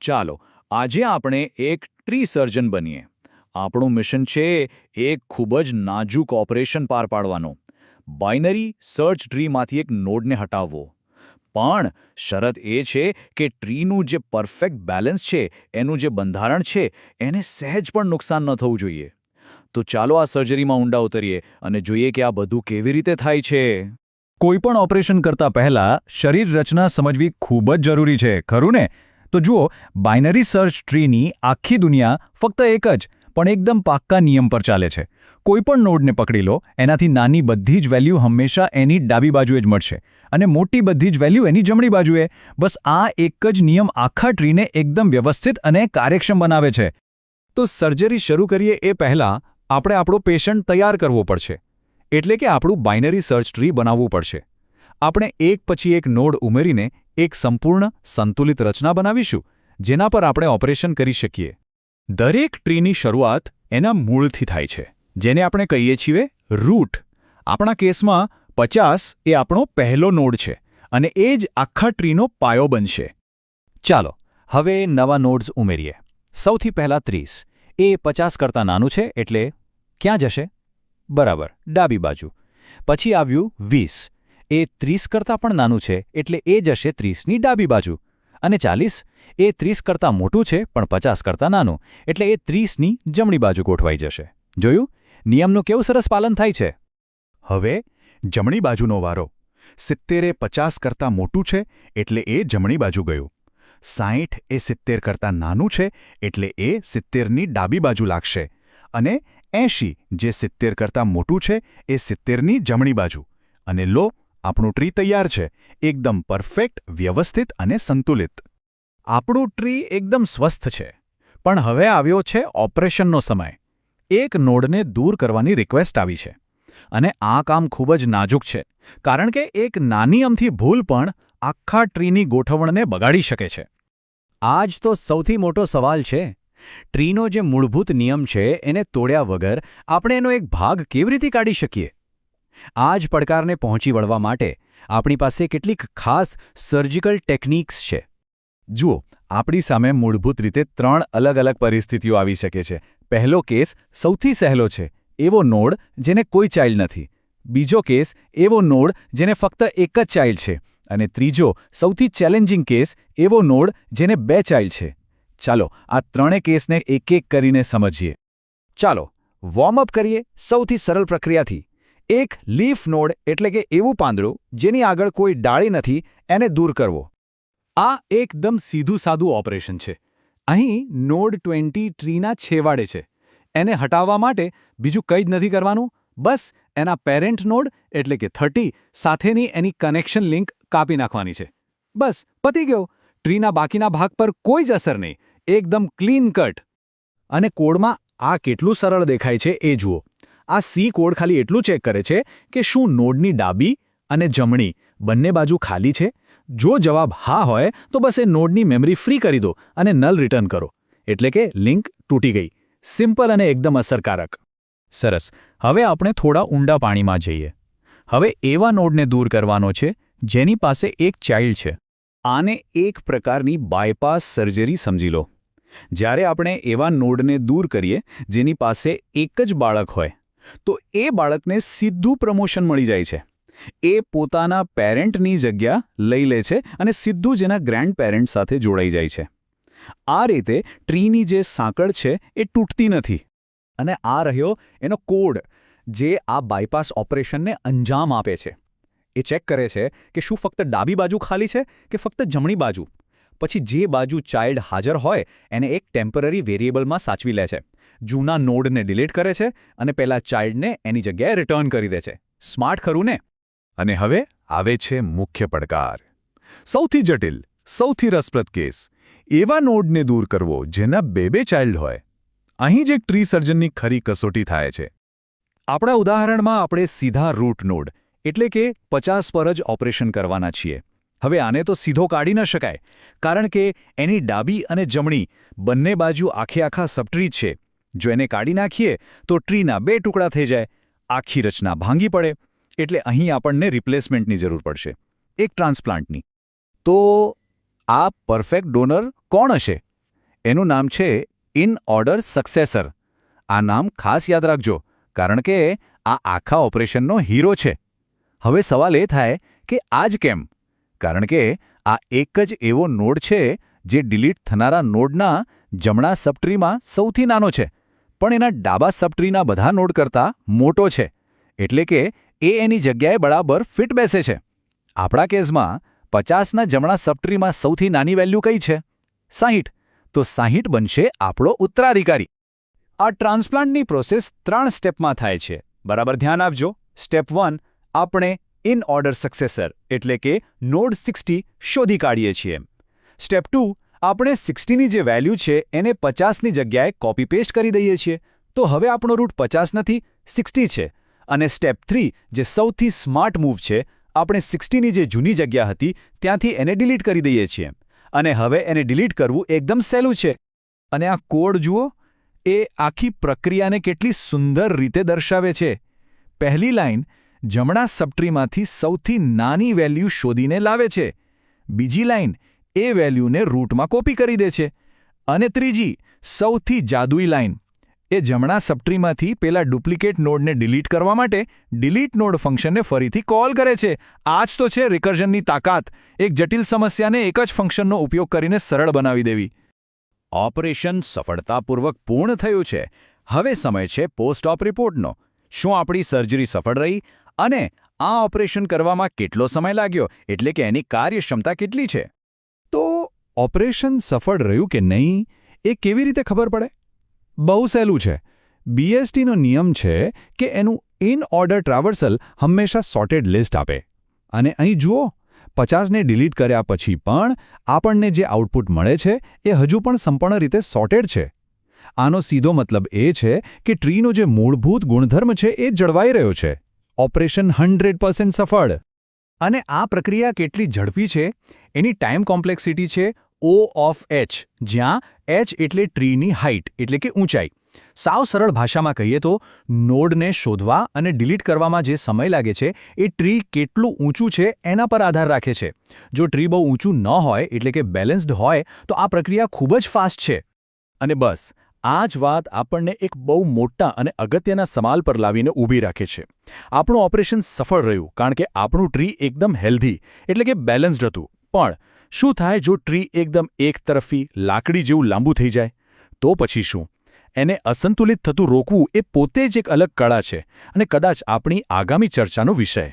ચાલો આજે આપણે એક ટ્રી સર્જન બનીએ. આપણું મિશન છે એક ખૂબ જ નાજુક ઓપરેશન પાર પાડવાનું. બાઇનરી સર્ચ ટ્રીમાંથી એક નોડને હટાવવો. પણ શરત એ છે કે ટ્રીનું જે પરફેક્ટ બેલેન્સ છે, એનું જે બંધારણ છે, એને સહેજ પણ નુકસાન ન થવું જોઈએ. તો ચાલો આ સર્જરીમાં ઊંડા ઉતરીએ અને જોઈએ કે આ બધું કેવી રીતે થાય છે. કોઈપણ ઓપરેશન કરતા પહેલા શરીર રચના સમજવી ખૂબ જ જરૂરી છે, ખરું ને? તો જુઓ, બાઇનરી સર્ચ ટ્રીની આખી દુનિયા ફક્ત એક જ પણ એકદમ પાક્કા નિયમ પર ચાલે છે. કોઈપણ નોડને પકડી લો, એનાથી નાની બધી જ વેલ્યુ હંમેશા એની ડાબી બાજુએ જ મળશે અને મોટી બધી જ વેલ્યુ એની જમણી બાજુએ. બસ આ એક જ નિયમ આખા ટ્રીને એકદમ વ્યવસ્થિત અને કાર્યક્ષમ બનાવે છે. તો સર્જરી શરૂ કરીએ એ પહેલાં આપણે આપણો પેશન્ટ તૈયાર કરવો પડશે. એટલે કે આપણું બાઇનરી સર્ચ ટ્રી બનાવવું પડશે. આપણે એક પછી એક નોડ ઉમેરીને એક સંપૂર્ણ સંતુલિત રચના બનાવીશું, જેના પર આપણે ઓપરેશન કરી શકીએ. દરેક ટ્રીની શરૂઆત એના મૂળથી થાય છે, જેને આપણે કહીએ છીએ રૂટ. આપણા કેસમાં 50 એ આપણો પહેલો નોડ છે અને એ જ આખા ટ્રીનો પાયો બનશે. ચાલો હવે નવા નોડ્સ ઉમેરીએ. સૌથી પહેલા 30. એ 50 કરતાં નાનું છે, એટલે ક્યાં જશે? બરાબર, ડાબી બાજુ. પછી આવ્યું 20. એ 30 કરતાં પણ નાનું છે, એટલે એ જશે 30ની ડાબી બાજુ. અને 40. એ 30 કરતાં મોટું છે પણ 50 કરતાં નાનું, એટલે એ 30ની જમણી બાજુ ગોઠવાઈ જશે. જોયું? નિયમનું કેવું સરસ પાલન થાય છે. હવે જમણી બાજુનો વારો. 70 એ 50 કરતાં મોટું છે, એટલે એ જમણી બાજુ ગયું. 60 એ 70 કરતાં નાનું છે, એટલે એ 70ની ડાબી બાજુ લાગશે. અને 80 જે 70 કરતાં મોટું છે, એ 70ની જમણી બાજુ. અને લો, આપણું ટ્રી તૈયાર છે, એકદમ પરફેક્ટ, વ્યવસ્થિત અને સંતુલિત. આપણું ટ્રી એકદમ સ્વસ્થ છે. પણ હવે આવ્યો છે ઓપરેશનનો સમય. એક નોડને દૂર કરવાની રિક્વેસ્ટ આવી છે. અને આ કામ ખૂબ જ નાજુક છે, કારણ કે એક નાની અમથી ભૂલ પણ આખા ટ્રીની ગોઠવણને બગાડી શકે છે. આ જ તો સૌથી મોટો સવાલ છે. ટ્રીનો જે મૂળભૂત નિયમ છે એને તોડ્યા વગર આપણે એનો એક ભાગ કેવી રીતે કાઢી શકીએ? આ જ પડકારને પહોંચી વળવા માટે આપણી પાસે કેટલીક ખાસ સર્જિકલ ટેકનિક્સ છે. જુઓ, આપણી સામે મૂળભૂત રીતે 3 અલગ અલગ પરિસ્થિતિઓ આવી શકે છે. પહેલો કેસ સૌથી સહેલો છે, એવો નોડ જેને કોઈ ચાઇલ્ડ નથી. બીજો કેસ એવો નોડ જેને ફક્ત એક જ ચાઇલ્ડ છે. અને ત્રીજો, સૌથી ચેલેન્જિંગ કેસ, એવો નોડ જેને 2 ચાઇલ્ડ છે. ચાલો આ ત્રણે કેસને એક એક કરીને સમજીએ. ચાલો વોર્મઅપ કરીએ સૌથી સરળ પ્રક્રિયાથી. એક લીફ નોડ એટલે કે એવું પાંદડું જેની આગળ કોઈ ડાળી નથી, એને દૂર કરવો. આ એકદમ સીધું સાદું ઓપરેશન છે. અહીં નોડ 20 ટ્રીના છેવાડે છે. એને હટાવવા માટે બીજું કંઈ જ નથી કરવાનું. બસ એના પેરેન્ટ નોડ એટલે કે 30 સાથેની એની કનેક્શન લિંક કાપી નાખવાની છે. બસ પતી ગયો. ટ્રીના બાકીના ભાગ પર કોઈ જ અસર નહીં. એકદમ ક્લીન કટ. અને કોડમાં આ કેટલું સરળ દેખાય છે એ જુઓ. આ સી કોડ ખાલી એટલું ચેક કરે છે કે શું નોડની ડાબી અને જમણી બંને બાજુ ખાલી છે. જો જવાબ હા હોય તો બસ એ નોડની મેમરી ફ્રી કરી દો અને નલ રિટર્ન કરો. એટલે કે લિંક તૂટી ગઈ. સિમ્પલ અને એકદમ અસરકારક. સરસ. હવે આપણે થોડા ઊંડા પાણીમાં જઈએ. હવે એવા નોડને દૂર કરવાનો છે જેની પાસે એક ચાઇલ્ડ છે. આને એક પ્રકારની બાયપાસ સર્જરી સમજી લો. જ્યારે આપણે એવા નોડને દૂર કરીએ જેની પાસે એક જ બાળક હોય, તો એ બાળકને સીધું પ્રમોશન મળી જાય છે. એ પોતાના પેરેન્ટની જગ્યા લઈ લે છે અને સીધું જ એના ગ્રેન્ડ પેરેન્ટ સાથે જોડાઈ જાય છે. આ રીતે ટ્રીની જે સાંકળ છે એ તૂટતી નથી. અને આ રહ્યો એનો કોડ, જે આ બાયપાસ ઓપરેશનને અંજામ આપે છે. એ ચેક કરે છે કે શું ફક્ત ડાબી બાજુ ખાલી છે કે ફક્ત જમણી બાજુ. પછી જે બાજુ ચાઇલ્ડ હાજર હોય એને એક ટેમ્પરરી વેરિયેબલમાં સાચવી લે છે. જૂના નોડને ડિલીટ કરે છે અને પેલા ચાઇલ્ડને એની જગ્યાએ રિટર્ન કરી દે છે. સ્માર્ટ ખરું ને? અને હવે આવે છે મુખ્ય પડકાર. સૌથી જટિલ, સૌથી રસપ્રદ કેસ. એવા નોડને દૂર કરવો જેના 2 ચાઇલ્ડ હોય. અહીં જ એક ટ્રી સર્જનની ખરી કસોટી થાય છે. આપણા ઉદાહરણમાં આપણે સીધા રૂટ નોડ એટલે કે 50 પર જ ઓપરેશન કરવાના છીએ. હવે આને તો સીધો કાઢી ન શકાય, કારણ કે એની ડાબી અને જમણી બંને બાજુ આખા સબટ્રી છે. જો એને કાઢી નાખીએ તો ટ્રીના 2 ટુકડા થઈ જાય, આખી રચના ભાંગી પડે. એટલે અહીં આપણને રિપ્લેસમેન્ટની જરૂર પડશે, એક ટ્રાન્સપ્લાન્ટની. તો આ પરફેક્ટ ડોનર કોણ હશે? એનું નામ છે ઇન ઓર્ડર સક્સેસર. આ નામ ખાસ યાદ રાખજો, કારણ કે આ આખા ઓપરેશનનો હીરો છે. હવે સવાલ એ થાય કે આ જ કેમ? કારણ કે આ એક જ એવો નોડ છે જે ડિલીટ થનારા નોડના જમણા સબટ્રીમાં સૌથી નાનો છે, પણ એના ડાબા સબટ્રીના બધા નોડ કરતાં મોટો છે. એટલે કે એ એની જગ્યાએ બરાબર ફિટ બેસે છે. આપણા કેસમાં 50ના જમણા સબટ્રીમાં સૌથી નાની વેલ્યુ કઈ છે? 60. તો 60 બનશે આપણો ઉત્તરાધિકારી. આ ટ્રાન્સપ્લાન્ટની પ્રોસેસ 3 સ્ટેપમાં થાય છે. બરાબર ધ્યાન આપજો. સ્ટેપ 1, આપણે ઇન ઓર્ડર સક્સેસર એટલે કે નોડ 60 શોધી કાઢીએ છીએ. સ્ટેપ 2, આપણે 60ની જે વેલ્યુ છે એને 50ની જગ્યાએ કોપી પેસ્ટ કરી દઈએ છીએ. તો હવે આપણો રૂટ 50 નથી, 60 છે. અને સ્ટેપ 3, જે સૌથી સ્માર્ટ મૂવ છે, આપણે 60ની જે જૂની જગ્યા હતી ત્યાંથી એને ડિલીટ કરી દઈએ છીએ. અને હવે એને ડિલીટ કરવું એકદમ સહેલું છે. અને આ કોડ જુઓ, એ આખી પ્રક્રિયાને કેટલી સુંદર રીતે દર્શાવે છે. પહેલી લાઈન જમણા સબટ્રીમાંથી સૌથી નાની વેલ્યુ શોધીને લાવે છે. બીજી લાઈન એ વેલ્યુને રૂટમાં કોપી કરી દે છે. અને ત્રીજી, સૌથી જાદુઈ લાઈન, એ જમણા સબટ્રીમાંથી પેલા ડુપ્લિકેટ નોડને ડિલીટ કરવા માટે ડિલીટ નોડ ફંક્શનને ફરીથી કોલ કરે છે. આ જ તો છે રિકર્ઝનની તાકાત, એક જટિલ સમસ્યાને એક જ ફંક્શનનો ઉપયોગ કરીને સરળ બનાવી દેવી. ઓપરેશન સફળતાપૂર્વક પૂર્ણ થયું છે. હવે સમય છે પોસ્ટ ઓપ રિપોર્ટનો. શું આપણી સર્જરી સફળ રહી? અને આ ઓપરેશન કરવામાં કેટલો સમય લાગ્યો, એટલે કે એની કાર્યક્ષમતા કેટલી છે? તો ઓપરેશન સફળ રહ્યું કે નહીં એ કેવી રીતે ખબર પડે? બહુ સહેલું છે. BSTનો નિયમ છે કે એનું ઇન ઓર્ડર ટ્રાવર્સલ હંમેશા સોર્ટેડ લિસ્ટ આપે. અને અહીં જુઓ, 50ને ડિલીટ કર્યા પછી પણ આપણને જે આઉટપુટ મળે છે એ હજુ પણ સંપૂર્ણ રીતે સોર્ટેડ છે. આનો સીધો મતલબ એ છે કે ટ્રીનો જે મૂળભૂત ગુણધર્મ છે એ જળવાઈ રહ્યો છે. ઓપરેશન 100% સફળ. અને આ પ્રક્રિયા કેટલી ઝડપી છે એની ટાઈમ કોમ્પ્લેક્સિટી છે O(h), જ્યાં h એટલે ટ્રીની હાઇટ એટલે કે ઊંચાઈ. સાવ સરળ ભાષામાં કહીએ તો નોડને શોધવા અને ડિલીટ કરવામાં જે સમય લાગે છે એ ટ્રી કેટલું ઊંચું છે એના પર આધાર રાખે છે. જો ટ્રી બહુ ઊંચું ન હોય એટલે કે બેલેન્સ્ડ હોય તો આ પ્રક્રિયા ખૂબ જ ફાસ્ટ છે. અને બસ આ જ વાત આપણને એક બહુ મોટા અને અગત્યના સવાલ પર લાવીને ઊભી રાખે છે. આપણું ઓપરેશન સફળ રહ્યું કારણ કે આપણું ટ્રી એકદમ હેલ્ધી એટલે કે બેલેન્સ્ડ હતું. પણ શું થાય જો ટ્રી એકદમ એક તરફી લાકડી જેવું લાંબુ થઈ જાય? તો પછી શું? એને અસંતુલિત થતું રોકવું એ પોતે જ એક અલગ કળા છે અને કદાચ આપણી આગામી ચર્ચાનો વિષય.